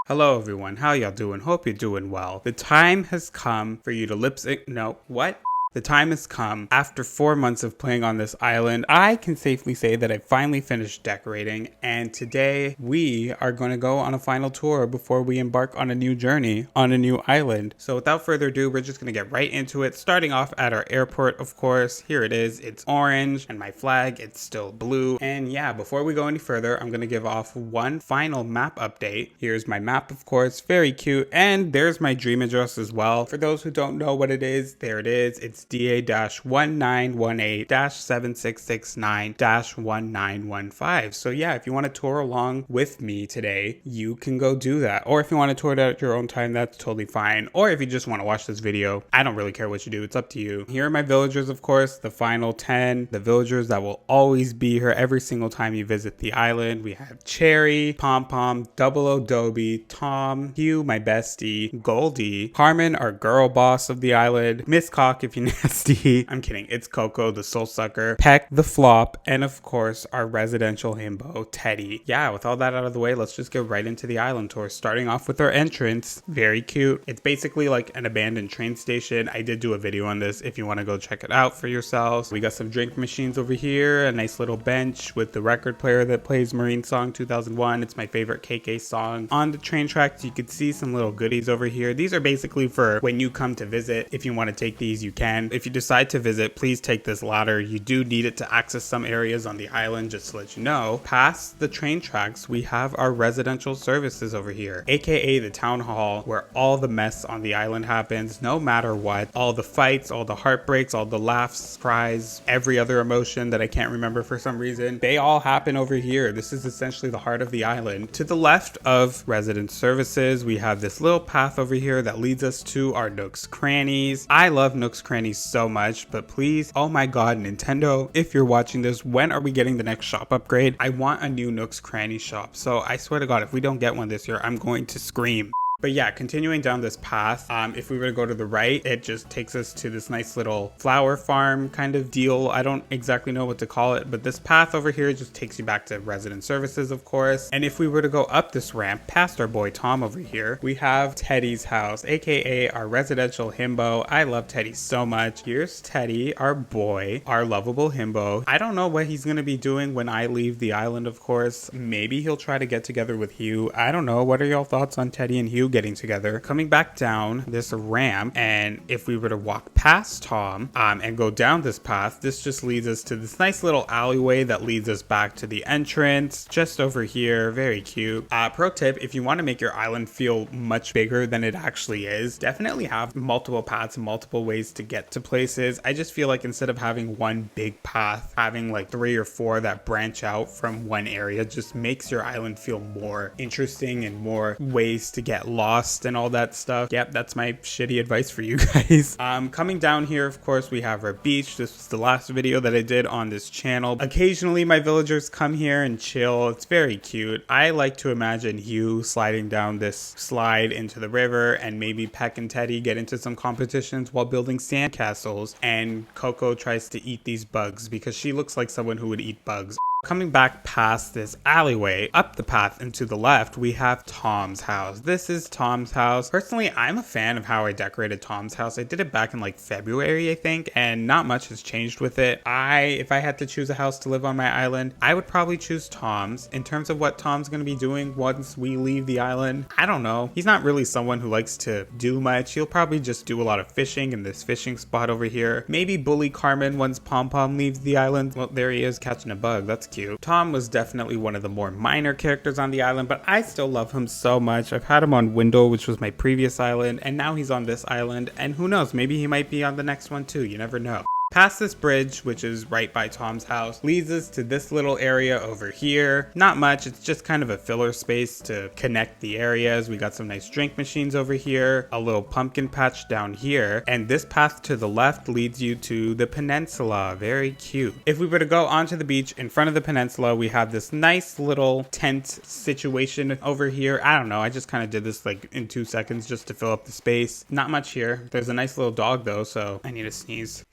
Hello everyone, how y'all doing? Hope you're doing well. The time has come for you to lip sync. No, what? The time has come. After 4 months of playing on this island, I can safely say that I finally finished decorating, and today we are going to go on a final tour before we embark on a new journey on a new island. So without further ado, we're just going to get right into it, starting off at our airport, of course. Here it is. It's orange, and my flag, it's still blue. And yeah, before we go any further, I'm going to give off one final map update. Here's my map, of course, very cute, and there's my dream address as well. For those who don't know what it is, there it is. It's DA-1918-7669-1915. So yeah, if you want to tour along with me today, you can go do that. Or if you want to tour it at your own time, that's totally fine. Or if you just want to watch this video, I don't really care what you do. It's up to you. Here are my villagers, of course, the final 10, the villagers that will always be here every single time you visit the island. We have Cherry, Pom Pom, Double O Dobby, Tom, Hugh, my bestie, Goldie, Carmen, our girl boss of the island, Miss Cock if you're nasty. I'm kidding. It's Coco, the soul sucker, Peck, the flop, and of course, our residential himbo, Teddy. Yeah, with all that out of the way, let's just get right into the island tour, starting off with our entrance. Very cute. It's basically like an abandoned train station. I did do a video on this if you want to go check it out for yourselves. We got some drink machines over here, a nice little bench with the record player that plays Marine Song 2001. It's my favorite KK song. On the train tracks, you could see some little goodies over here. These are basically for when you come to visit. If you want to take these, you can. If you decide to visit, please take this ladder. You do need it to access some areas on the island, just to let you know. Past the train tracks, we have our residential services over here, aka the town hall, where all the mess on the island happens, no matter what. All the fights, all the heartbreaks, all the laughs, cries, every other emotion that I can't remember for some reason, they all happen over here. This is essentially the heart of the island. To the left of resident services, we have this little path over here that leads us to our nooks crannies. I love nooks crannies so much, but please, oh my god, Nintendo, if you're watching this, when are we getting the next shop upgrade? I want a new nooks cranny shop, so I swear to god, if we don't get one this year, I'm going to scream. But yeah, continuing down this path, if we were to go to the right, it just takes us to this nice little flower farm kind of deal. I don't exactly know what to call it, but this path over here just takes you back to resident services, of course. And if we were to go up this ramp past our boy Tom over here, we have Teddy's house, aka our residential himbo. I love Teddy so much. Here's Teddy, our boy, our lovable himbo. I don't know what he's gonna be doing when I leave the island, of course. Maybe he'll try to get together with Hugh. I don't know. What are y'all thoughts on Teddy and Hugh getting together? Coming back down this ramp, and if we were to walk past Tom and go down this path, this just leads us to this nice little alleyway that leads us back to the entrance just over here. Very cute. Pro tip, if you want to make your island feel much bigger than it actually is, definitely have multiple paths and multiple ways to get to places. I just feel like instead of having one big path, having like 3 or 4 that branch out from one area just makes your island feel more interesting and more ways to get lost and all that stuff. Yep, that's my shitty advice for you guys. Coming down here, of course, we have our beach. This was the last video that I did on this channel. Occasionally my villagers come here and chill. It's very cute. I like to imagine Hugh sliding down this slide into the river, and maybe Peck and Teddy get into some competitions while building sandcastles, and Coco tries to eat these bugs because she looks like someone who would eat bugs. Coming back past this alleyway, up the path and to the left, we have Tom's house. This is Tom's house. Personally, I'm a fan of how I decorated Tom's house. I did it back in like February, I think, and not much has changed with it. If I had to choose a house to live on my island, I would probably choose Tom's. In terms of what Tom's going to be doing once we leave the island, I don't know. He's not really someone who likes to do much. He'll probably just do a lot of fishing in this fishing spot over here. Maybe bully Carmen once Pom Pom leaves the island. Well, there he is catching a bug. That's cute. Tom was definitely one of the more minor characters on the island, but I still love him so much. I've had him on Windle, which was my previous island, and now he's on this island, and who knows, maybe he might be on the next one too. You never know. Past this bridge, which is right by Tom's house, leads us to this little area over here. Not much, it's just kind of a filler space to connect the areas. We got some nice drink machines over here, a little pumpkin patch down here, and this path to the left leads you to the peninsula. Very cute. If we were to go onto the beach in front of the peninsula, we have this nice little tent situation over here. I don't know, I just kind of did this like in 2 seconds just to fill up the space. Not much here. There's a nice little dog though, so I need to sneeze.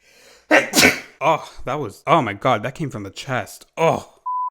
Oh my god, that came from the chest.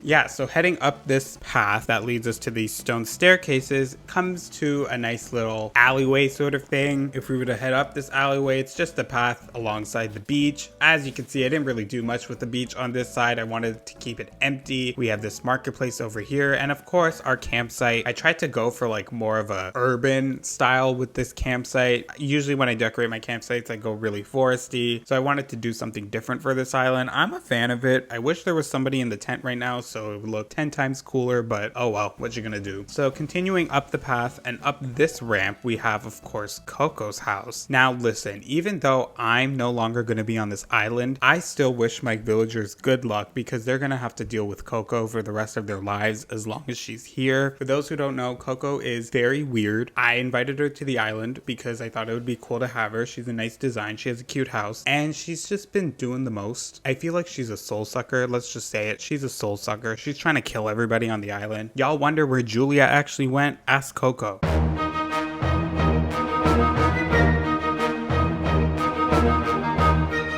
Yeah, so heading up this path that leads us to these stone staircases comes to a nice little alleyway sort of thing. If we were to head up this alleyway, it's just a path alongside the beach. As you can see, I didn't really do much with the beach on this side. I wanted to keep it empty. We have this marketplace over here, and of course our campsite. I tried to go for like more of a urban style with this campsite. Usually when I decorate my campsites, I go really foresty. So I wanted to do something different for this island. I'm a fan of it. I wish there was somebody in the tent right now, so it would look 10 times cooler, but oh well, what you gonna do? So continuing up the path and up this ramp, we have of course Coco's house. Now listen, even though I'm no longer gonna be on this island, I still wish my villagers good luck because they're gonna have to deal with Coco for the rest of their lives as long as she's here. For those who don't know, Coco is very weird. I invited her to the island because I thought it would be cool to have her. She's a nice design, she has a cute house, and she's just been doing the most. I feel like she's a soul sucker, let's just say it. She's a soul sucker. She's trying to kill everybody on the island. Y'all wonder where Julia actually went? Ask Coco.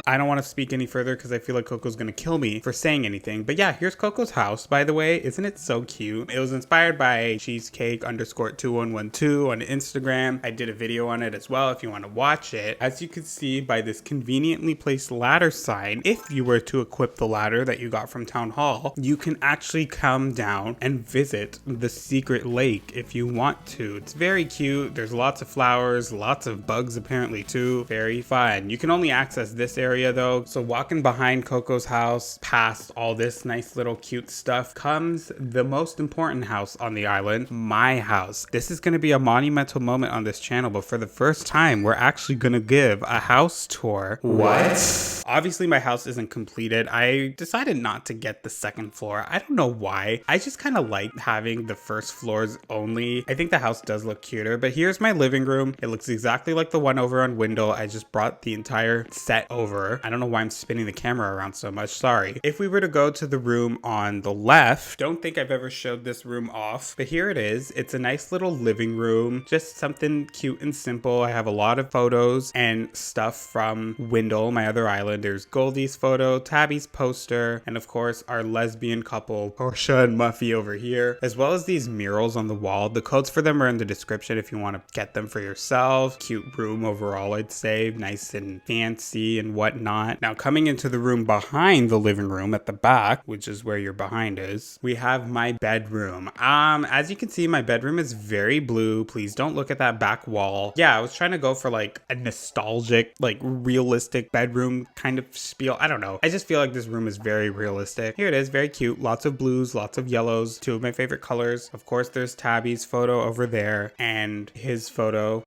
I don't want to speak any further because I feel like Coco's going to kill me for saying anything. But yeah, here's Coco's house, by the way. Isn't it so cute? It was inspired by cheesecake_2112 on Instagram. I did a video on it as well if you want to watch it. As you can see by this conveniently placed ladder sign, if you were to equip the ladder that you got from Town Hall, you can actually come down and visit the secret lake if you want to. It's very cute. There's lots of flowers, lots of bugs apparently too. Very fun. You can only access this area though, so walking behind Coco's house past all this nice little cute stuff comes the most important house on the island, my house. This is going to be a monumental moment on this channel, but for the first time we're actually going to give a house tour. What? Obviously my house isn't completed. I decided not to get the second floor. I don't know why. I just kind of like having the first floors only. I think the house does look cuter, but here's my living room. It looks exactly like the one over on Windle. I just brought the entire set over. I don't know why I'm spinning the camera around so much, sorry. If we were to go to the room on the left, don't think I've ever showed this room off, but here it is. It's a nice little living room, just something cute and simple. I have a lot of photos and stuff from Windle, my other island. There's Goldie's photo, Tabby's poster, and of course our lesbian couple, Portia and Muffy over here, as well as these murals on the wall. The codes for them are in the description if you want to get them for yourself. Cute room overall, I'd say, nice and fancy and whatnot. Now coming into the room behind the living room at the back, which is where your behind is, we have my bedroom. As you can see, my bedroom is very blue. Please don't look at that back wall. Yeah, I was trying to go for like a nostalgic, like realistic bedroom kind of spiel. I don't know. I just feel like this room is very realistic. Here it is, very cute. Lots of blues, lots of yellows, two of my favorite colors. Of course, there's Tabby's photo over there and his photo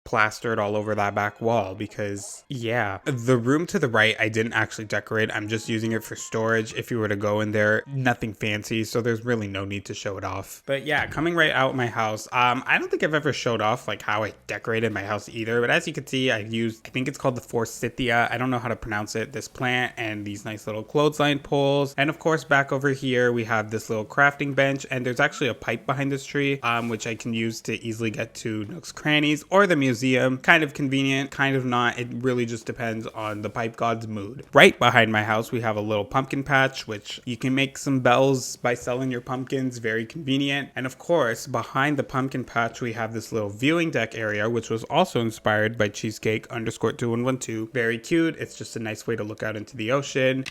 plastered all over that back wall because yeah. The room to the right I didn't actually decorate. I'm just using it for storage. If you were to go in there, nothing fancy, so there's really no need to show it off. But yeah, coming right out my house, I don't think I've ever showed off like how I decorated my house either, but as you can see, I used, I think it's called the forsythia, I don't know how to pronounce it, this plant, and these nice little clothesline poles. And of course back over here we have this little crafting bench, and there's actually a pipe behind this tree which I can use to easily get to nooks, crannies, or the museum. Kind of convenient, kind of not. It really just depends on the pipe god's mood. Right behind my house we have a little pumpkin patch, which you can make some bells by selling your pumpkins. Very convenient. And of course behind the pumpkin patch we have this little viewing deck area, which was also inspired by cheesecake_2112. Very cute. It's just a nice way to look out into the ocean.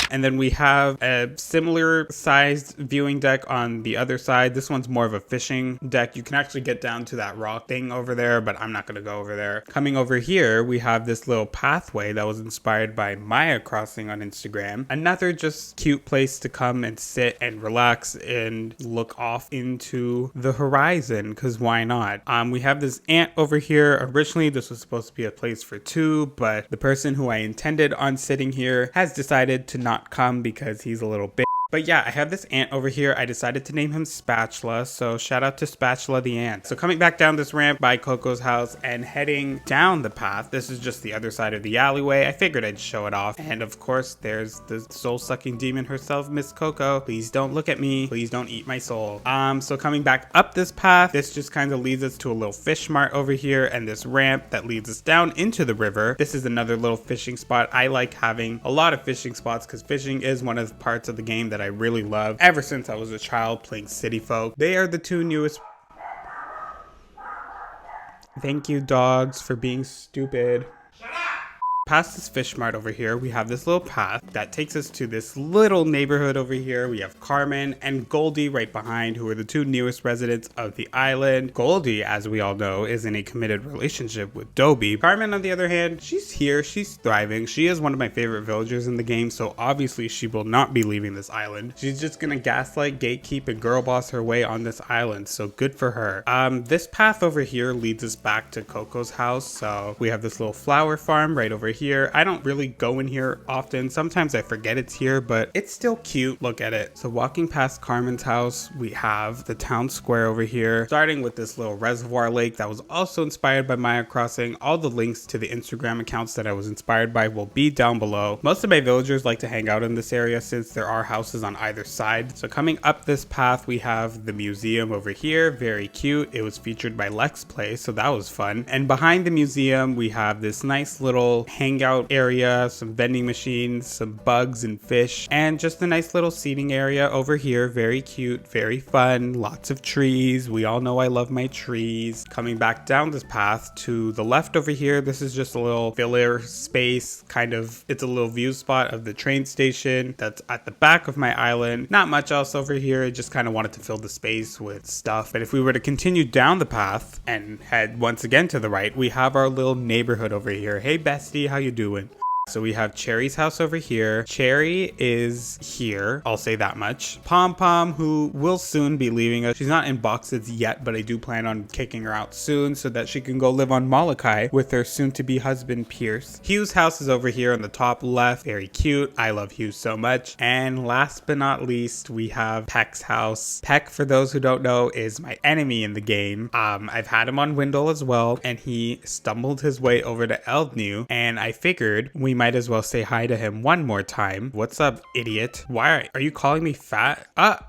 And then we have a similar sized viewing deck on the other side. This one's more of a fishing deck. You can actually get down to that rock thing over there, but I'm not going to go over there. Coming over here, we have this little pathway that was inspired by Maya Crossing on Instagram. Another just cute place to come and sit and relax and look off into the horizon, because why not? We have this ant over here. Originally, this was supposed to be a place for two, but the person who I intended on sitting here has decided to not come because he's a little bitch. But yeah, I have this ant over here. I decided to name him Spatula, so shout out to Spatula the ant. So coming back down this ramp by Coco's house and heading down the path, this is just the other side of the alleyway. I figured I'd show it off. And of course, there's the soul-sucking demon herself, Miss Coco. Please don't look at me. Please don't eat my soul. So coming back up this path, this just kind of leads us to a little fish mart over here and this ramp that leads us down into the river. This is another little fishing spot. I like having a lot of fishing spots because fishing is one of the parts of the game that I really love ever since I was a child playing City Folk. They are the two newest. Thank you, dogs, for being stupid. Past this fish mart over here, we have this little path that takes us to this little neighborhood over here. We have Carmen and Goldie right behind, who are the two newest residents of the island. Goldie, as we all know, is in a committed relationship with Dobby. Carmen, on the other hand, she's here, she's thriving. She is one of my favorite villagers in the game, so obviously she will not be leaving this island. She's just gonna gaslight, gatekeep, and girl boss her way on this island, so good for her. This path over here leads us back to Coco's house, so we have this little flower farm right over here. I don't really go in here often. Sometimes I forget it's here, but it's still cute. Look at it. So walking past Carmen's house, we have the town square over here, starting with this little reservoir lake that was also inspired by Maya Crossing. All the links to the Instagram accounts that I was inspired by will be down below. Most of my villagers like to hang out in this area since there are houses on either side. So coming up this path, we have the museum over here. Very cute. It was featured by Lex Play, so that was fun. And behind the museum, we have this nice little hangout area, some vending machines, some bugs and fish, and just a nice little seating area over here. Very cute, very fun, lots of trees. We all know I love my trees. Coming back down this path to the left over here, this is just a little filler space, kind of, it's a little view spot of the train station that's at the back of my island. Not much else over here. I just kind of wanted to fill the space with stuff. But if we were to continue down the path and head once again to the right, we have our little neighborhood over here. Hey bestie, how you doing? So we have Cherry's house over here. Cherry is here, I'll say that much. Pom Pom, who will soon be leaving us. She's not in boxes yet, but I do plan on kicking her out soon so that she can go live on Molokai with her soon-to-be husband, Pierce. Hugh's house is over here on the top left. Very cute. I love Hugh so much. And last but not least, we have Peck's house. Peck, for those who don't know, is my enemy in the game. I've had him on Windle as well, and he stumbled his way over to eldniW, and I figured we might as well say hi to him one more time. What's up, idiot? Why are you calling me fat? I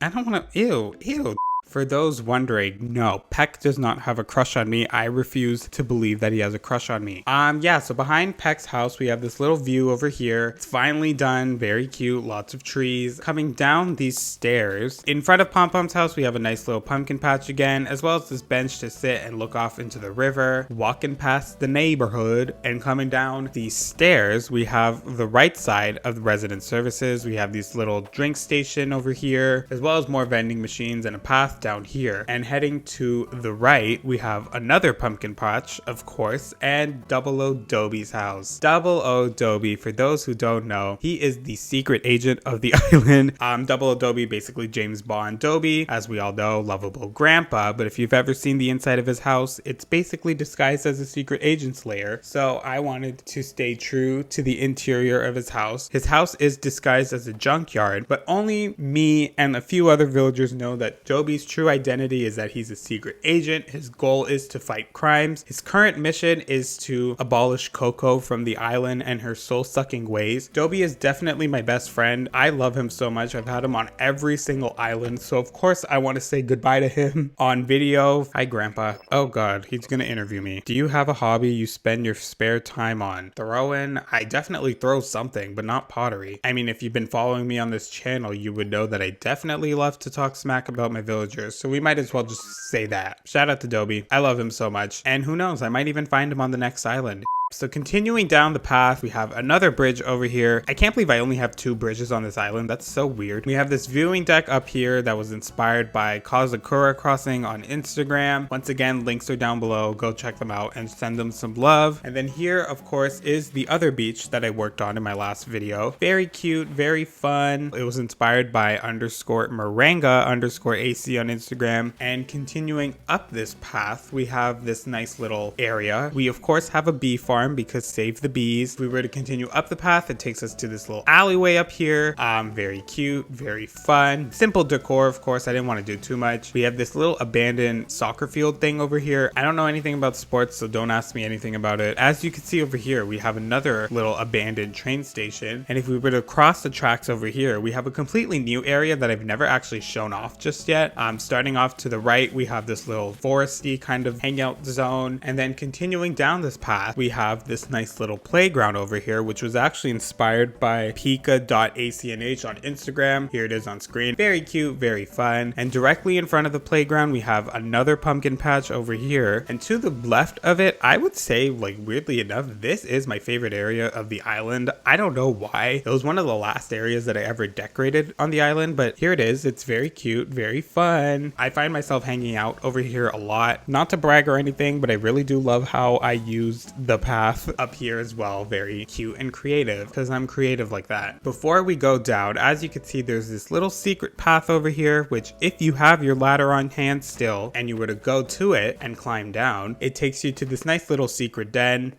don't want to. Ew. For those wondering, no, Peck does not have a crush on me. I refuse to believe that he has a crush on me. Yeah, so behind Peck's house, we have this little view over here. It's finally done. Very cute. Lots of trees. Coming down these stairs, in front of Pom Pom's house, we have a nice little pumpkin patch again, as well as this bench to sit and look off into the river. Walking past the neighborhood and coming down these stairs, we have the right side of the resident services. We have these little drink station over here, as well as more vending machines and a path down here. And heading to the right, we have another pumpkin patch, of course, and Double O Dobby's house. Double O Dobby, for those who don't know, he is the secret agent of the island. Double O Dobby, basically James Bond Dobby, as we all know, lovable grandpa. But if you've ever seen the inside of his house, it's basically disguised as a secret agent's lair. So I wanted to stay true to the interior of his house. His house is disguised as a junkyard, but only me and a few other villagers know that Dobby's true identity is that he's a secret agent. His goal is to fight crimes. His current mission is to abolish Coco from the island and her soul-sucking ways. Dobby is definitely my best friend. I love him so much. I've had him on every single island, so of course I want to say goodbye to him on video. Hi, Grandpa. Oh God, he's gonna interview me. Do you have a hobby you spend your spare time on? Throwing? I definitely throw something, but not pottery. I mean, if you've been following me on this channel, you would know that I definitely love to talk smack about my villagers. So we might as well just say that. Shout out to Dobby. I love him so much. And who knows, I might even find him on the next island. So continuing down the path, we have another bridge over here. I can't believe I only have 2 bridges on this island. That's so weird. We have this viewing deck up here that was inspired by Kazakura Crossing on Instagram. Once again, links are down below. Go check them out and send them some love. And then here, of course, is the other beach that I worked on in my last video. Very cute, very fun. It was inspired by _Maranga_AC on Instagram. And continuing up this path, we have this nice little area. We, of course, have a bee farm because save the bees. If we were to continue up the path, it takes us to this little alleyway up here. Very cute, very fun. Simple decor, of course. I didn't want to do too much. We have this little abandoned soccer field thing over here. I don't know anything about sports, so don't ask me anything about it. As you can see over here, we have another little abandoned train station. And if we were to cross the tracks over here, we have a completely new area that I've never actually shown off just yet. Starting off to the right, we have this little foresty kind of hangout zone. And then continuing down this path, we have this nice little playground over here, which was actually inspired by Pika.ACNH on Instagram. Here it is on screen. Very cute, very fun. And directly in front of the playground, we have another pumpkin patch over here. And to the left of it, I would say, like, weirdly enough, this is my favorite area of the island. I don't know why. It was one of the last areas that I ever decorated on the island, but here it is. It's very cute, very fun. I find myself hanging out over here a lot. Not to brag or anything, but I really do love how I used the path up here as well. Very cute and creative because I'm creative like that. Before we go down, as you can see, there's this little secret path over here, which if you have your ladder on hand still and you were to go to it and climb down, it takes you to this nice little secret den.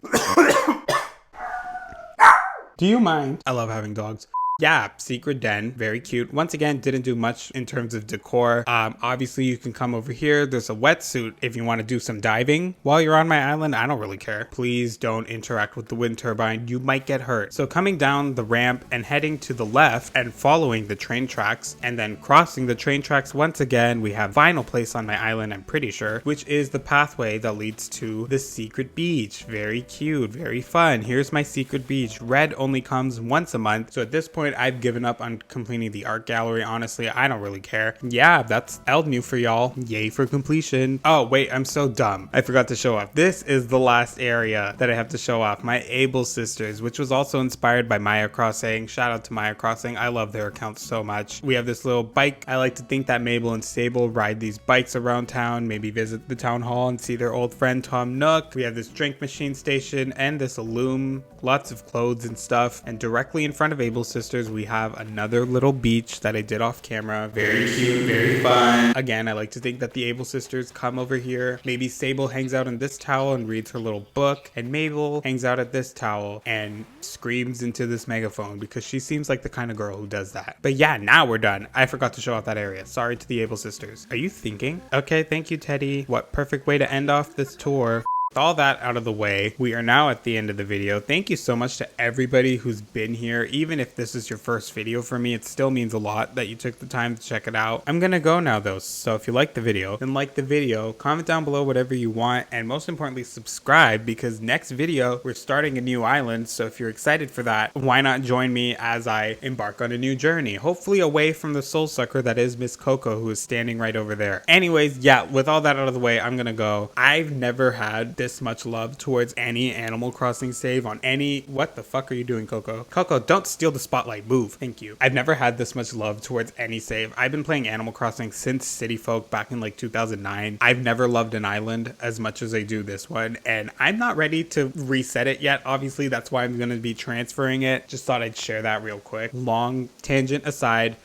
Do you mind? I love having dogs. Yeah, secret den, very cute. Once again, didn't do much in terms of decor. Obviously you can come over here. There's a wetsuit if you want to do some diving while you're on my island. I don't really care. Please don't interact with the wind turbine. You might get hurt. So coming down the ramp and heading to the left and following the train tracks and then crossing the train tracks once again, we have final place on my island, I'm pretty sure, which is the pathway that leads to the secret beach. Very cute, very fun. Here's my secret beach. Red only comes once a month. So at this point, I've given up on completing the art gallery. Honestly, I don't really care. Yeah, that's eldniW for y'all. Yay for completion. Oh, wait, I'm so dumb. I forgot to show off. This is the last area that I have to show off. My Able sisters, which was also inspired by Maya Crossing. Shout out to Maya Crossing. I love their account so much. We have this little bike. I like to think that Mabel and Sable ride these bikes around town, maybe visit the town hall and see their old friend Tom Nook. We have this drink machine station and this Illume. Lots of clothes and stuff. And directly in front of Able sisters, we have another little beach that I did off camera. Very cute, very fun. Again, I like to think that the Able sisters come over here. Maybe Sable hangs out in this towel and reads her little book, and Mabel hangs out at this towel and screams into this megaphone because she seems like the kind of girl who does that. But yeah, now we're done. I forgot to show off that area. Sorry to the Able sisters. Are you thinking? Okay, thank you, Teddy. What perfect way to end off this tour. With all that out of the way, we are now at the end of the video. Thank you so much to everybody who's been here. Even if this is your first video for me, it still means a lot that you took the time to check it out. I'm gonna go now though, so if you like the video, then like the video, comment down below whatever you want, and most importantly, subscribe, because next video, we're starting a new island, so if you're excited for that, why not join me as I embark on a new journey, hopefully away from the soul sucker that is Miss Coco, who is standing right over there. Anyways, yeah, with all that out of the way, I'm gonna go. I've never had this much love towards any Animal Crossing save on any... What the fuck are you doing, Coco? Coco, don't steal the spotlight. Move. Thank you. I've never had this much love towards any save. I've been playing Animal Crossing since City Folk back in like 2009. I've never loved an island as much as I do this one, and I'm not ready to reset it yet. Obviously, that's why I'm going to be transferring it. Just thought I'd share that real quick. Long tangent aside.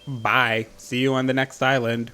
Bye. See you on the next island.